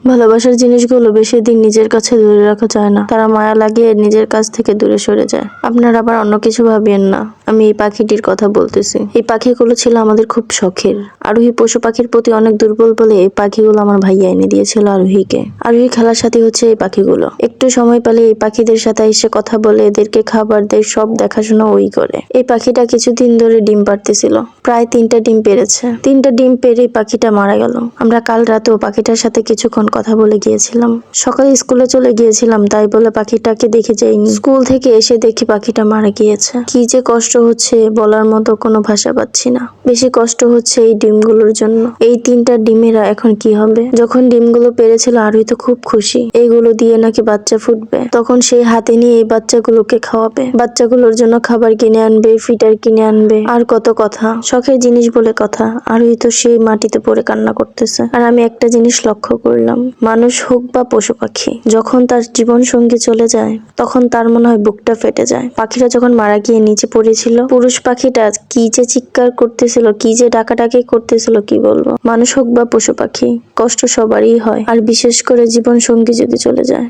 ভালোবাসার জিনিসগুলো বেশি দিন নিজের কাছে ধরে রাখা যায় না, তারা মায়া লাগিয়ে নিজের কাছ থেকে দূরে সরে যায়। আপনারা আবার অন্য কিছু ভাবিয়েন না, আমি এই পাখিটির কথা বলতেছি। এই পাখিগুলো ছিল আমাদের খুব শখের। আরোহী পশু পাখির প্রতি অনেক দুর্বল বলে এই পাখিগুলো আমার ভাইয়া এনে দিয়েছিল আরোহীকে। আরোহী খেলার সাথে হচ্ছে এই পাখিগুলো। একটু সময় পেলে এই পাখিদের সাথে এসে কথা বলে, এদেরকে খাবার দেয়, সব দেখাশোনা ওই করে। এই পাখিটা কিছুদিন ধরে ডিম পাড়তেছিল, প্রায় 3টা ডিম পেড়েছে। 3টা ডিম পেড়ে পাখিটা মারা গেল। আমরা কাল রাতেও পাখিটার সাথে কিছুক্ষণ কথা বলে গিয়েছিলাম। সকালে স্কুলে চলে গিয়েছিলাম, তাই বলে পাখিটাকে দেখে যাইনি। স্কুল থেকে এসে দেখি পাখিটা মারা গিয়েছে। কি যে কষ্ট হচ্ছে বলার মতো কোনো ভাষা পাচ্ছি না। বেশি কষ্ট হচ্ছে এই ডিমগুলোর জন্য। এই 3টা ডিমেরা এখন কি হবে? যখন ডিমগুলো পেড়েছিল আরোহী তো খুব খুশি, এইগুলো দিয়ে নাকি বাচ্চা ফুটবে। তখন সেই হাতে নিয়ে এই বাচ্চাগুলোকে খাওয়াবে, বাচ্চাগুলোর জন্য খাবার কিনে আনবে, ফিটার কিনে আনবে, আর কত কথা। শখের জিনিস বলে কথা। আরোহী তো সেই মাটিতে পড়ে কান্না করতেছে। আর আমি একটা জিনিস লক্ষ্য করলাম, মানুষ হোক বা পশু পাখি, যখন তার জীবন সঙ্গী চলে যায় তখন তার মনে হয় বুকটা ফেটে যায়। পাখিটা যখন মারা গিয়ে নিচে পড়েছিল, পুরুষ পাখিটা কি যে চিৎকার করতেছিল, কি যে ডাকাডাকি করতেছিল, কি বলবো। মানুষ হোক বা পশু পাখি, কষ্ট সবারই হয়, আর বিশেষ করে জীবন সঙ্গী যদি চলে যায়।